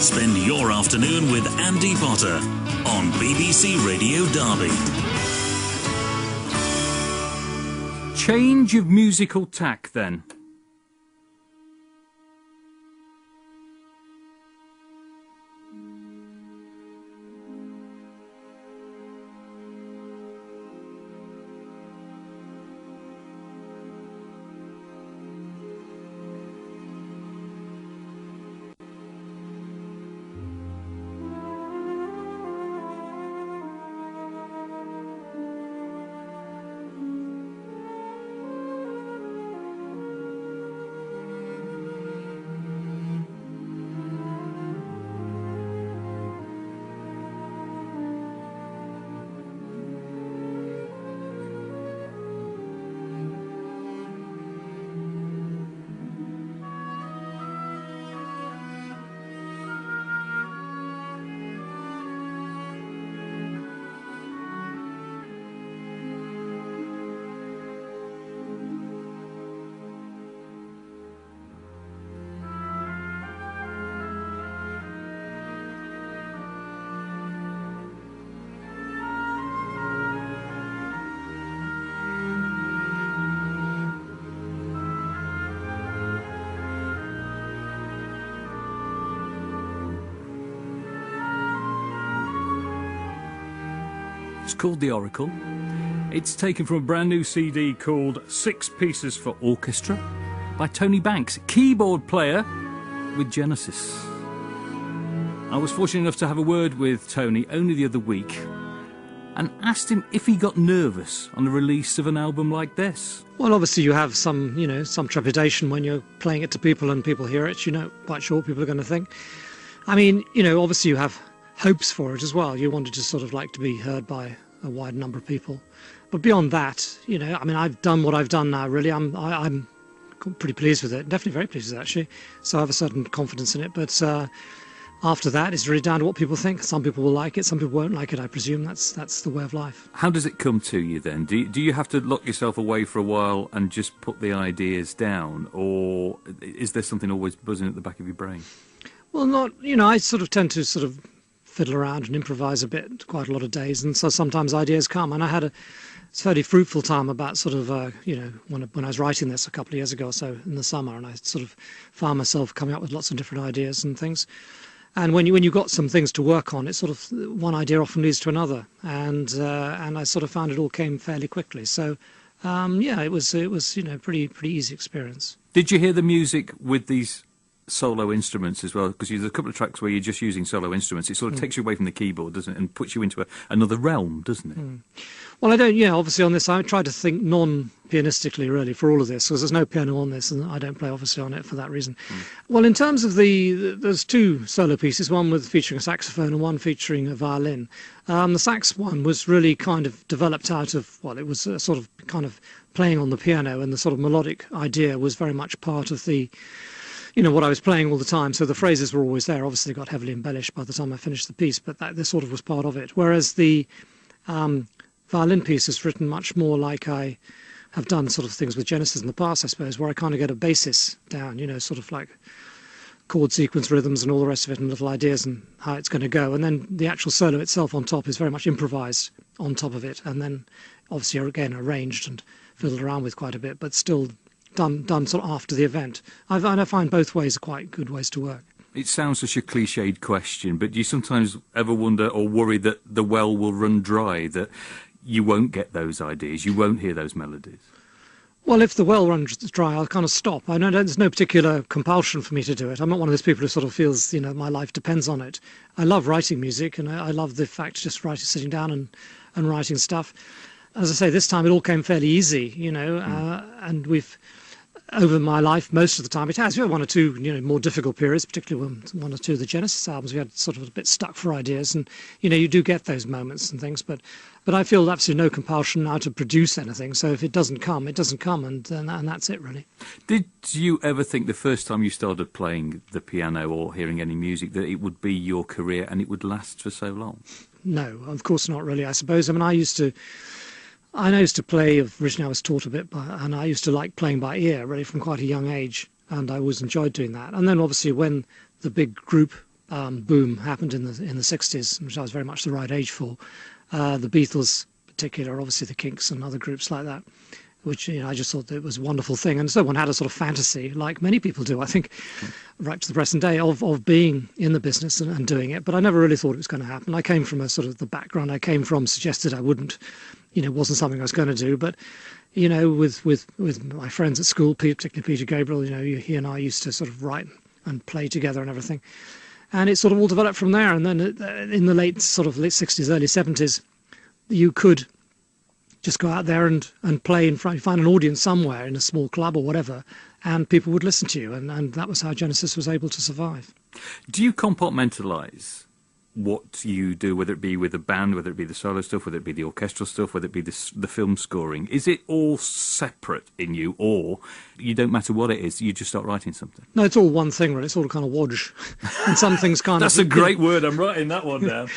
Spend your afternoon with Andy Potter on BBC Radio Derby. Change of musical tack, then. It's called The Oracle. It's taken from a brand new CD called 6 Pieces for Orchestra by Tony Banks, keyboard player with Genesis. I was fortunate enough to have a word with Tony only the other week and asked him if he got nervous on the release of an album like this. Well, obviously you have some trepidation when you're playing it to people and people hear it. You're not quite sure what people are going to think. I mean, obviously you have hopes for it as well. You wanted to sort of like to be heard by a wide number of people. But beyond that, I've done what I've done now, really. I'm pretty pleased with it. Definitely very pleased with it, actually. So I have a certain confidence in it. But after that, it's really down to what people think. Some people will like it, some people won't like it, I presume. That's the way of life. How does it come to you then? Do you have to lock yourself away for a while and just put the ideas down? Or is there something always buzzing at the back of your brain? Well, not, I sort of tend to sort of fiddle around and improvise a bit quite a lot of days, and so sometimes ideas come. And I had a fairly fruitful time about sort of, when I was writing this a couple of years ago or so in the summer, and I sort of found myself coming up with lots of different ideas and things. And when you've got some things to work on, it's sort of one idea often leads to another, and I sort of found it all came fairly quickly. So it was pretty easy experience. Did you hear the music with these solo instruments as well? Because there's a couple of tracks where you're just using solo instruments. It sort of takes you away from the keyboard, doesn't it, and puts you into another realm, doesn't it? Well, I don't. Obviously on this, I tried to think non-pianistically really for all of this, because there's no piano on this, and I don't play obviously on it for that reason. Well, in terms of there's 2 solo pieces, one featuring a saxophone and one featuring a violin. The sax one was really kind of developed out of, it was a sort of kind of playing on the piano, and the sort of melodic idea was very much part of the what I was playing all the time. So the phrases were always there. Obviously got heavily embellished by the time I finished the piece, but this sort of was part of it. Whereas the violin piece is written much more like I have done sort of things with Genesis in the past, I suppose, where I kind of get a basis down, sort of like chord sequence rhythms and all the rest of it, and little ideas and how it's going to go. And then the actual solo itself on top is very much improvised on top of it, and then obviously again arranged and fiddled around with quite a bit, but still done sort of after the event. I find both ways are quite good ways to work. It sounds such a cliched question, but do you sometimes ever wonder or worry that the well will run dry, that you won't get those ideas, you won't hear those melodies? Well, if the well runs dry, I'll kind of stop. I know there's no particular compulsion for me to do it. I'm not one of those people who sort of feels, my life depends on it. I love writing music, and I love the fact of just sitting down and writing stuff. As I say, this time it all came fairly easy, and we've, over my life, most of the time it has. We had 1 or 2, more difficult periods, particularly 1 or 2 of the Genesis albums. We had sort of a bit stuck for ideas, and you do get those moments and things. But I feel absolutely no compulsion now to produce anything. So if it doesn't come, it doesn't come, and that's it really. Did you ever think the first time you started playing the piano or hearing any music that it would be your career and it would last for so long? No, of course not really. I suppose. I mean, I used to play, originally I was taught a bit, and I used to like playing by ear, really, from quite a young age, and I always enjoyed doing that. And then obviously when the big group boom happened in the 60s, which I was very much the right age for. The Beatles, in particular, obviously the Kinks and other groups like that, which I just thought that it was a wonderful thing. And so one had a sort of fantasy, like many people do, I think, right to the present day, of being in the business and doing it. But I never really thought it was going to happen. I came from a sort of the background I came from suggested I wouldn't, wasn't something I was going to do. But with my friends at school, particularly Peter Gabriel, he and I used to sort of write and play together and everything. And it sort of all developed from there. And then in the late 60s, early 70s, you could just go out there and play in front, find an audience somewhere in a small club or whatever, and people would listen to you. And that was how Genesis was able to survive. Do you compartmentalise what you do, whether it be with a band, whether it be the solo stuff, whether it be the orchestral stuff, whether it be the film scoring? Is it all separate in you, or you don't matter what it is, you just start writing something? No, it's all one thing, really. It's all kind of wodge. And some things kind That's of... a great word. I'm writing that one down.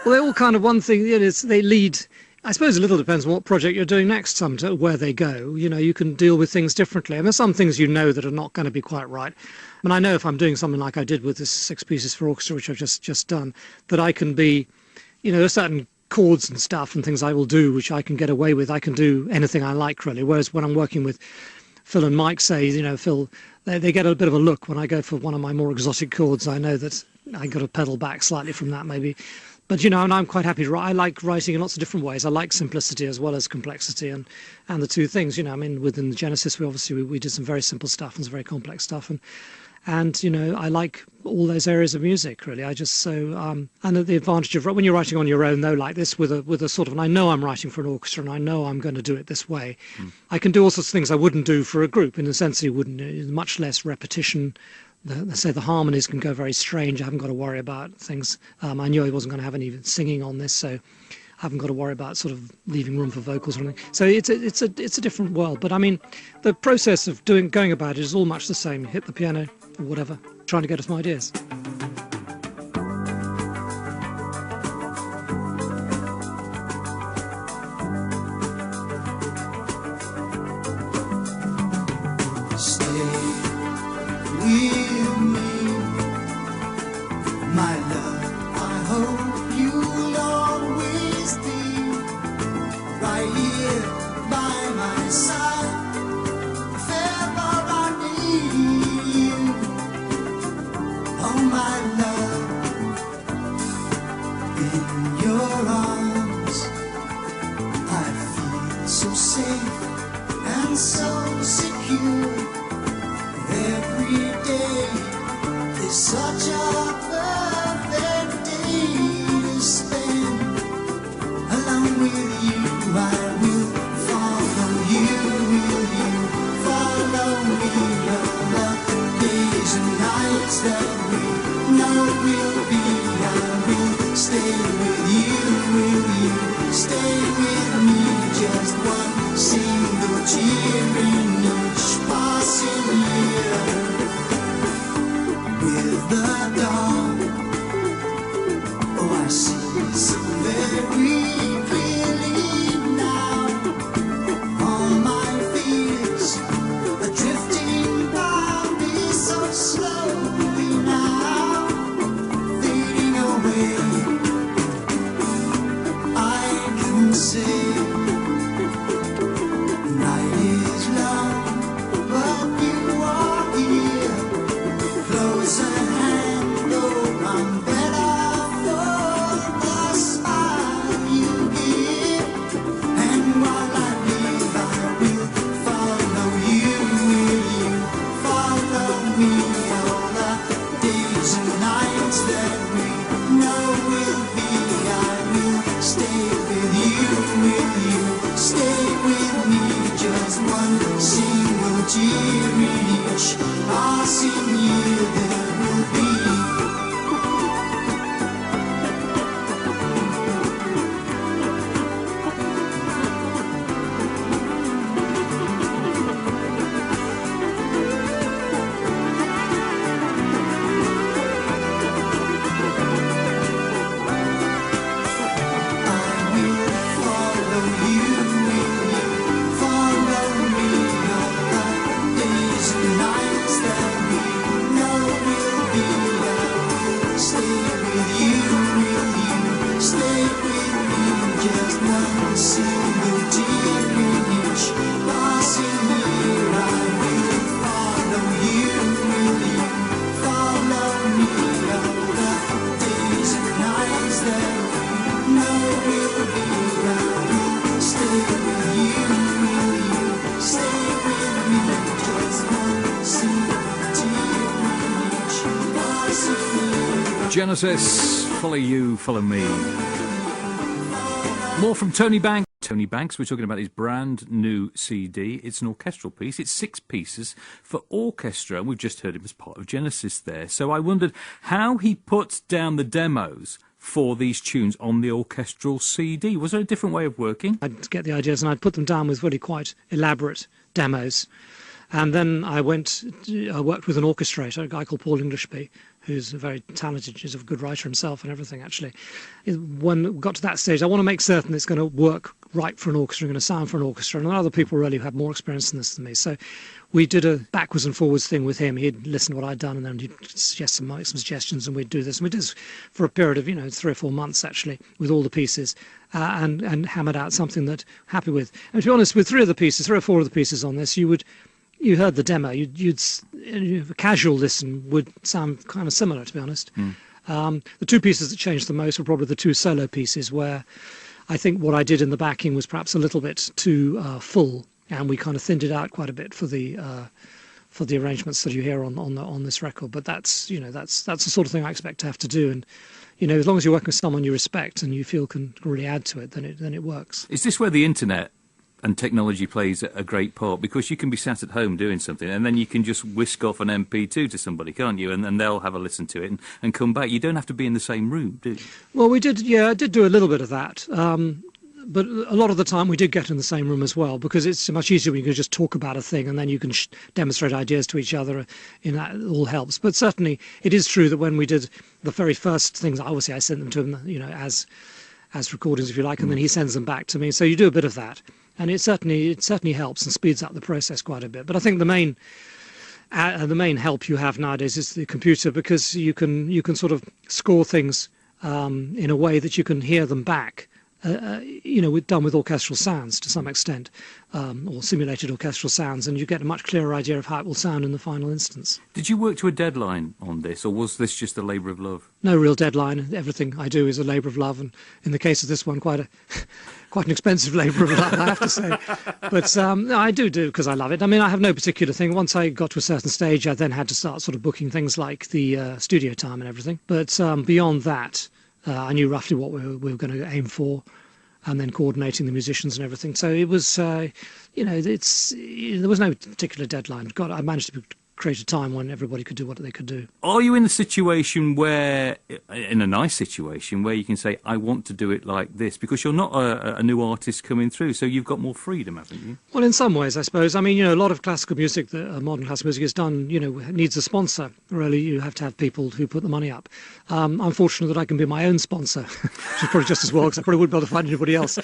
Well, they're all kind of one thing. They lead... I suppose a little depends on what project you're doing next, where they go. You can deal with things differently. And there's some things that are not going to be quite right. And I know if I'm doing something like I did with this 6 pieces for orchestra, which I've just done, that I can be, there's certain chords and stuff and things I will do which I can get away with. I can do anything I like, really. Whereas when I'm working with Phil and Mike, say, Phil, they get a bit of a look when I go for one of my more exotic chords. I know that I got to pedal back slightly from that, maybe. But, and I'm quite happy to write. I like writing in lots of different ways. I like simplicity as well as complexity, and the two things, within the Genesis, we did some very simple stuff and some very complex stuff. And I like all those areas of music, really. I just and the advantage of when you're writing on your own, though, like this, with a sort of, and I know I'm writing for an orchestra and I know I'm going to do it this way. I can do all sorts of things I wouldn't do for a group, in the sense that you wouldn't, much less repetition. The harmonies can go very strange. I haven't got to worry about things. I knew I wasn't going to have any singing on this, so I haven't got to worry about sort of leaving room for vocals or anything. So it's a different world. But I mean, the process of going about it is all much the same. You hit the piano or whatever, trying to get us some ideas. Genesis, Follow You, Follow Me. More from Tony Banks. Tony Banks, we're talking about his brand new CD. It's an orchestral piece. It's 6 pieces for orchestra. We've just heard him as part of Genesis there. So I wondered how he put down the demos for these tunes on the orchestral CD. Was there a different way of working? I'd get the ideas and I'd put them down with really quite elaborate demos. And then I worked with an orchestrator, a guy called Paul Englishby, who's very talented, he's a good writer himself and everything, actually. When we got to that stage, I want to make certain it's going to work right for an orchestra, going to sound for an orchestra, and other people really have more experience in this than me. So we did a backwards and forwards thing with him. He'd listen to what I'd done, and then he'd suggest some suggestions, and we'd do this. And we did this for a period of, 3 or 4 months, actually, with all the pieces, and hammered out something that I'm happy with. And to be honest, with 3 or 4 of the pieces on this, you heard the demo. A casual listen would sound kind of similar, to be honest. The 2 pieces that changed the most were probably the 2 solo pieces, where I think what I did in the backing was perhaps a little bit too full, and we kind of thinned it out quite a bit for the arrangements that you hear on this record. But that's the sort of thing I expect to have to do. And as long as you're working with someone you respect and you feel can really add to it, then it works. Is this where the internet and technology plays a great part? Because you can be sat at home doing something and then you can just whisk off an MP2 to somebody, can't you? And they'll have a listen to it and come back. You don't have to be in the same room, do you? Well, I did do a little bit of that. But a lot of the time we did get in the same room as well, because it's much easier when you can just talk about a thing and then you can demonstrate ideas to each other. That it all helps. But certainly it is true that when we did the very first things, obviously I sent them to him, as recordings, if you like, and then he sends them back to me. So you do a bit of that. And it certainly helps and speeds up the process quite a bit. But I think the main help you have nowadays is the computer, because you can sort of score things in a way that you can hear them back. Done with orchestral sounds to some extent, or simulated orchestral sounds, and you get a much clearer idea of how it will sound in the final instance. Did you work to a deadline on this, or was this just a labour of love? No real deadline. Everything I do is a labour of love, and in the case of this one, quite an expensive labour of love, I have to say. But I do because I love it. I mean, I have no particular thing. Once I got to a certain stage, I then had to start sort of booking things like the studio time and everything. But beyond that, I knew roughly what we were going to aim for, and then coordinating the musicians and everything. So it was, there was no particular deadline. I managed to create a time when everybody could do what they could do. Are you in a situation in a nice situation, where you can say, I want to do it like this? Because you're not a new artist coming through, so you've got more freedom, haven't you? Well, in some ways, I suppose. I mean, a lot of classical music, modern classical music is done, needs a sponsor. Really, you have to have people who put the money up. I'm fortunate that I can be my own sponsor, which is probably just as well, because I probably wouldn't be able to find anybody else.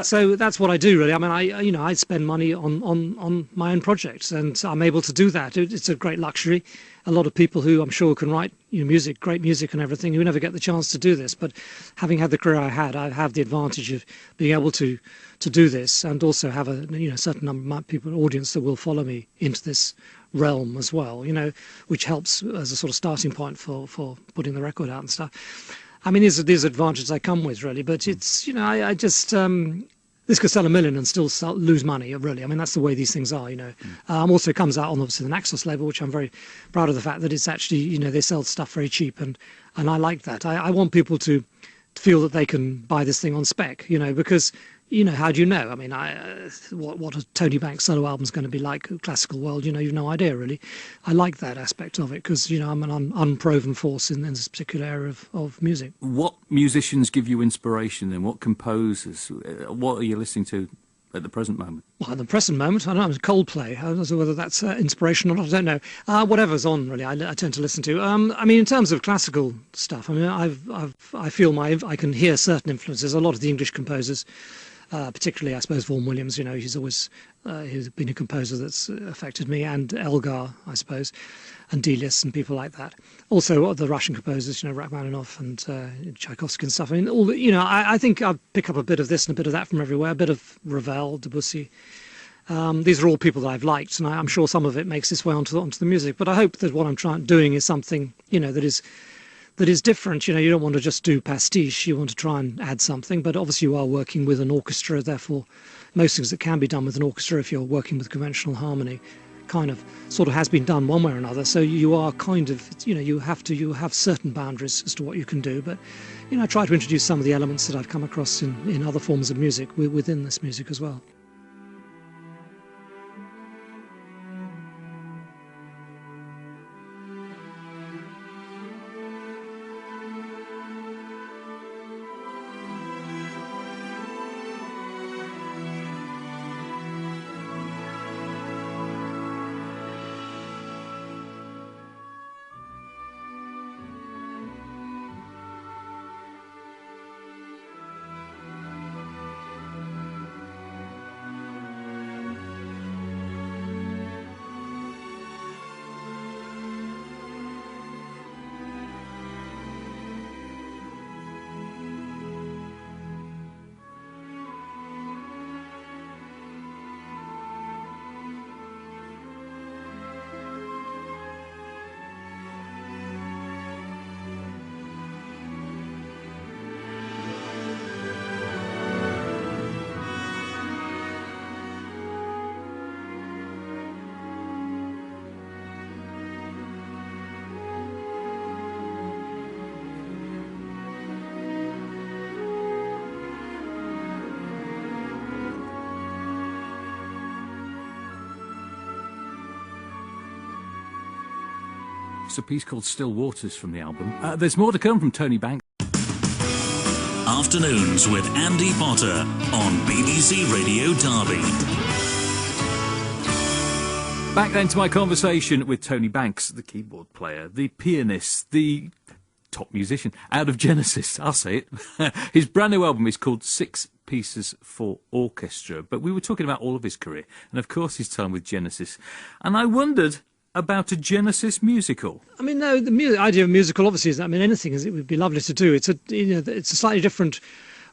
So that's what I do, really. I mean, I spend money on my own projects, and I'm able to do that. It's a great luxury. A lot of people who I'm sure can write music, great music and everything, who never get the chance to do this. But having had the career I have the advantage of being able to do this, and also have a certain number of people, audience that will follow me into this realm as well, which helps as a sort of starting point for putting the record out and stuff. I mean, these advantages I come with, really, but it's, I just... this could sell 1 million and still lose money, really. I mean, that's the way these things are, Also comes out on, obviously, the Naxos label, which I'm very proud of the fact that it's actually, they sell stuff very cheap, and I like that. I want people to feel that they can buy this thing on spec, because, how do you know? I mean, what a Tony Banks solo album is going to be like, a classical world, you've no idea, really. I like that aspect of it, because, I'm an unproven force in this particular area of music. What musicians give you inspiration then? What composers? What are you listening to at the present moment? Well, at the present moment, I don't know, Coldplay. I don't know whether that's inspiration or not. I don't know. Whatever's on, really, I tend to listen to. I mean, in terms of classical stuff, I mean, I feel I can hear certain influences. A lot of the English composers, particularly, I suppose, Vaughan Williams. He's always he's been a composer that's affected me, and Elgar, I suppose. and Delius and people like that. Also, the Russian composers, Rachmaninoff and Tchaikovsky and stuff. I mean, I think I pick up a bit of this and a bit of that from everywhere. A bit of Ravel, Debussy. These are all people that I've liked, and I'm sure some of it makes its way onto the music. But I hope that what I'm doing is something, that is different. You don't want to just do pastiche. You want to try and add something. But obviously, you are working with an orchestra. Therefore, most things that can be done with an orchestra, if you're working with conventional harmony, kind of sort of has been done one way or another. So you are kind of, you have certain boundaries as to what you can do. But I try to introduce some of the elements that I've come across in other forms of music within this music as well. It's a piece called Still Waters from the album. There's more to come from Tony Banks. Afternoons with Andy Potter on BBC Radio Derby. Back then to my conversation with Tony Banks, the keyboard player, the pianist, the top musician out of Genesis. I'll say it. His brand new album is called 6 Pieces for Orchestra. But we were talking about all of his career and, of course, his time with Genesis. And I wondered about a Genesis musical. I mean, no, the idea of musical obviously is, anything it would be lovely to do. It's a slightly different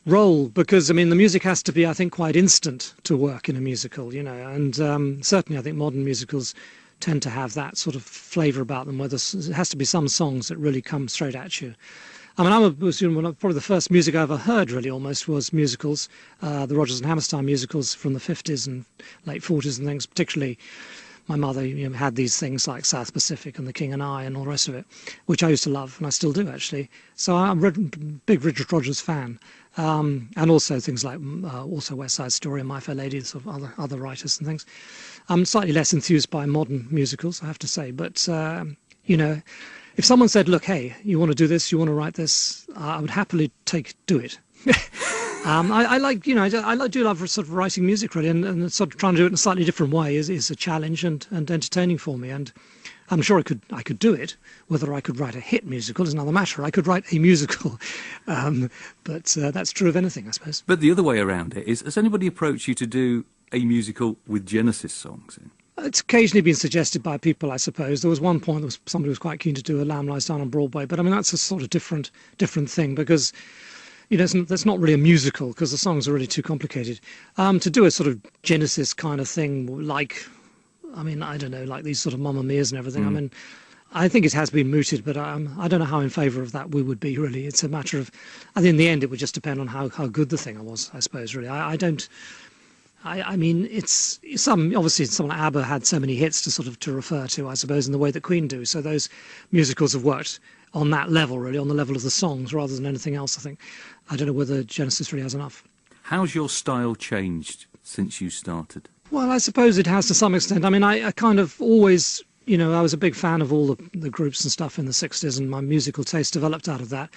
role because, the music has to be, I think, quite instant to work in a musical, and certainly I think modern musicals tend to have that sort of flavour about them, where it has to be some songs that really come straight at you. Probably the first music I ever heard, really, almost, was musicals, the Rodgers and Hammerstein musicals from the 50s and late 40s and things, particularly. My mother had these things like South Pacific and The King and I and all the rest of it, which I used to love, and I still do, actually. So I'm a big Richard Rodgers fan. And also things like also West Side Story and My Fair Lady, sort of other writers and things. I'm slightly less enthused by modern musicals, I have to say. But, if someone said, look, hey, you want to do this, you want to write this, I would happily do it. I do love sort of writing music, really, and sort of trying to do it in a slightly different way is a challenge and entertaining for me. And I'm sure I could do it. Whether I could write a hit musical is another matter. I could write a musical, but that's true of anything, I suppose. But the other way around it is, has anybody approached you to do a musical with Genesis songs in? It's occasionally been suggested by people, I suppose. There was one point somebody was quite keen to do A Lamb Lies Down on Broadway, but that's a sort of different thing because that's not really a musical because the songs are really too complicated. To do a sort of Genesis kind of thing, like, I don't know, like these sort of Mamma Mia's and everything. I think it has been mooted, but I don't know how in favour of that we would be, really. It's a matter of, I think in the end it would just depend on how good the thing was, I suppose, really. It's obviously someone like ABBA had so many hits to refer to, I suppose, in the way that Queen do. So those musicals have worked on that level, really, on the level of the songs rather than anything else, I think. I don't know whether Genesis really has enough. How's your style changed since you started? Well, I suppose it has to some extent. I kind of always, I was a big fan of all the groups and stuff in the 60s, and my musical taste developed out of that.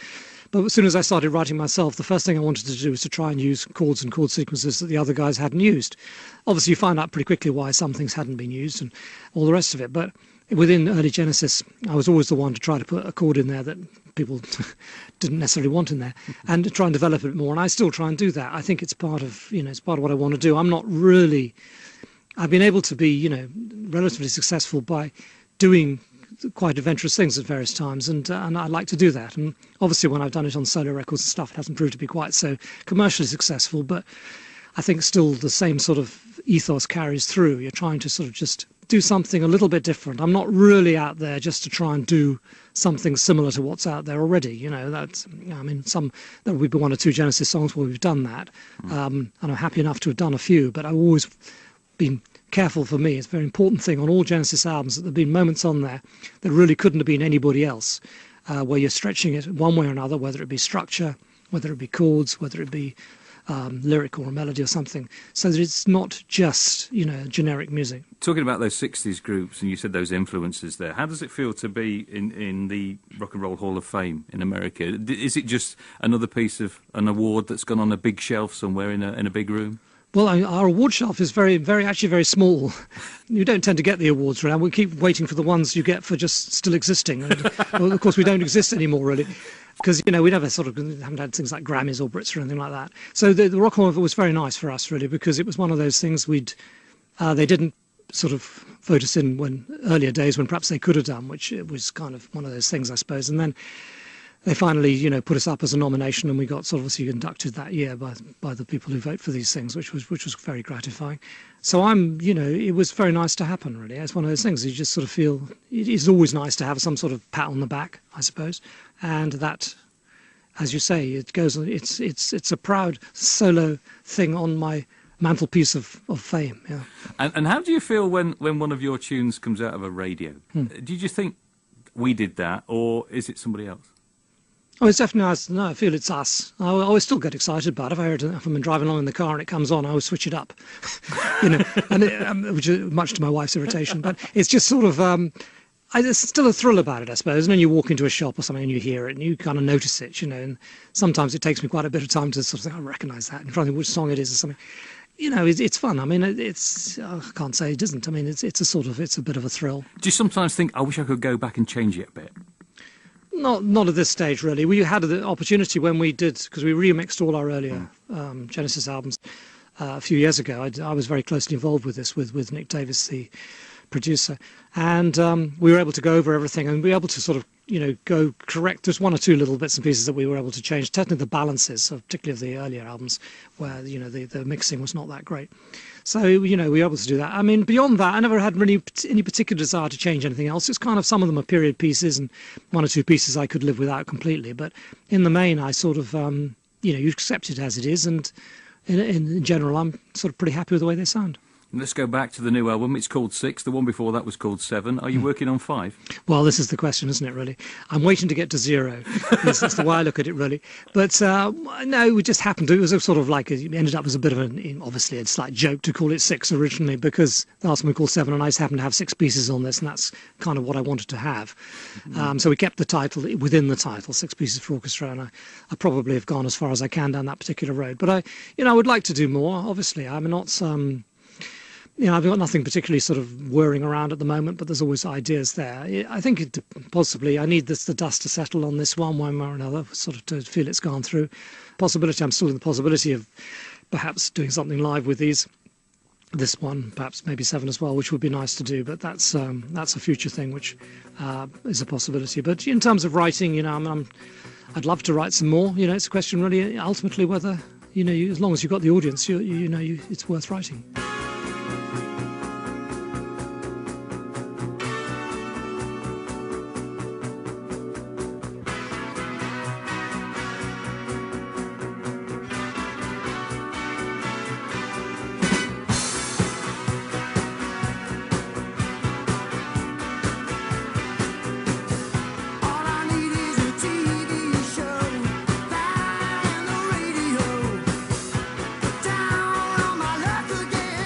But as soon as I started writing myself, the first thing I wanted to do was to try and use chords and chord sequences that the other guys hadn't used. Obviously, you find out pretty quickly why some things hadn't been used and all the rest of it. But within early Genesis, I was always the one to try to put a chord in there that people didn't necessarily want in there, and to try and develop it more. And I still try and do that. I think it's part of, it's part of what I want to do. I've been able to be, relatively successful by doing quite adventurous things at various times, and I like to do that. And obviously, when I've done it on solo records and stuff, it hasn't proved to be quite so commercially successful. But I think still the same sort of ethos carries through. You're trying to sort of just do something a little bit different. I'm not really out there just to try and do something similar to what's out there already. You know, that's, I mean, there will be one or two Genesis songs where we've done that, and I'm happy enough to have done a few. But I've always been careful. For me, it's a very important thing on all Genesis albums that there have been moments on there that really couldn't have been anybody else, where you're stretching it one way or another, whether it be structure, whether it be chords, whether it be lyric or a melody or something, so that it's not just, you know, generic music. Talking about those 60s groups, and you said those influences there, how does it feel to be in the Rock and Roll Hall of Fame in America? Is it just another piece of an award that's gone on a big shelf somewhere in a big room? Well, our award shelf is actually very small. You don't tend to get the awards around. We keep waiting for the ones you get for just still existing. And, well, of course, we don't exist anymore, really, because, you know, we never haven't had things like Grammys or Brits or anything like that. So the Rock Hall was very nice for us, really, because it was one of those things they didn't sort of vote us in when earlier days when perhaps they could have done, which it was kind of one of those things, I suppose. And then they finally, you know, put us up as a nomination, and we got sort of obviously inducted that year by the people who vote for these things, which was very gratifying. So you know, it was very nice to happen, really. It's one of those things you just sort of feel it is always nice to have some sort of pat on the back, I suppose, and that, as you say, it goes. It's a proud solo thing on my mantelpiece of fame. Yeah. And how do you feel when one of your tunes comes out of a radio? Do you just think we did that, or is it somebody else? Oh, it's definitely us. No, I feel it's us. I always still get excited about it. If I'm driving along in the car and it comes on, I always switch it up, you know, and which is much to my wife's irritation. But it's just sort of, there's still a thrill about it, I suppose. And then you walk into a shop or something and you hear it and you kind of notice it, you know. And sometimes it takes me quite a bit of time to sort of think, I recognise that, and trying to think which song it is or something. You know, it's fun. I mean, I can't say it isn't. I mean, it's a bit of a thrill. Do you sometimes think, I wish I could go back and change it a bit? Not at this stage, really. We had the opportunity when we did, because we remixed all our earlier Genesis albums a few years ago. I was very closely involved with this, with Nick Davis, the producer, and we were able to go over everything and we were able to sort of, you know, go correct. There's one or two little bits and pieces that we were able to change, technically the balances, particularly of the earlier albums, where, you know, the mixing was not that great. So, you know, we were able to do that. I mean, beyond that, I never had really any particular desire to change anything else. It's kind of, some of them are period pieces, and one or two pieces I could live without completely. But in the main, I sort of, you know, you accept it as it is, and in general, I'm sort of pretty happy with the way they sound. Let's go back to the new album. It's called 6. The one before that was called 7. Are you working on 5? Well, this is the question, isn't it, really? I'm waiting to get to 0. That's the way I look at it, really. But no, we just happened to. It was a sort of like, it ended up as a bit of obviously a slight joke to call it 6 originally, because the last one we called 7, and I just happened to have 6 pieces on this, and that's kind of what I wanted to have. So we kept the title within the title, 6 Pieces for Orchestra, and I probably have gone as far as I can down that particular road. But I would like to do more, obviously. I'm not... You know, I've got nothing particularly sort of whirring around at the moment, but there's always ideas there. I think possibly I need the dust to settle on this one way or another, sort of to feel it's gone through. I'm still in the possibility of perhaps doing something live with this one, perhaps maybe 7 as well, which would be nice to do. But that's a future thing, which is a possibility. But in terms of writing, you know, I'd love to write some more. You know, it's a question really ultimately whether, you know, as long as you've got the audience, you know, it's worth writing. Down on my luck again.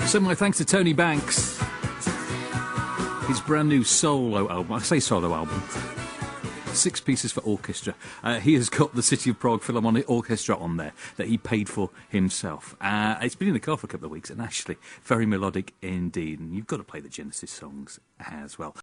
So my thanks to Tony Banks. His brand new solo album, I say solo album, 6 pieces for orchestra. He has got the City of Prague Philharmonic Orchestra on there that he paid for himself. It's been in the car for a couple of weeks and actually very melodic indeed. And you've got to play the Genesis songs as well.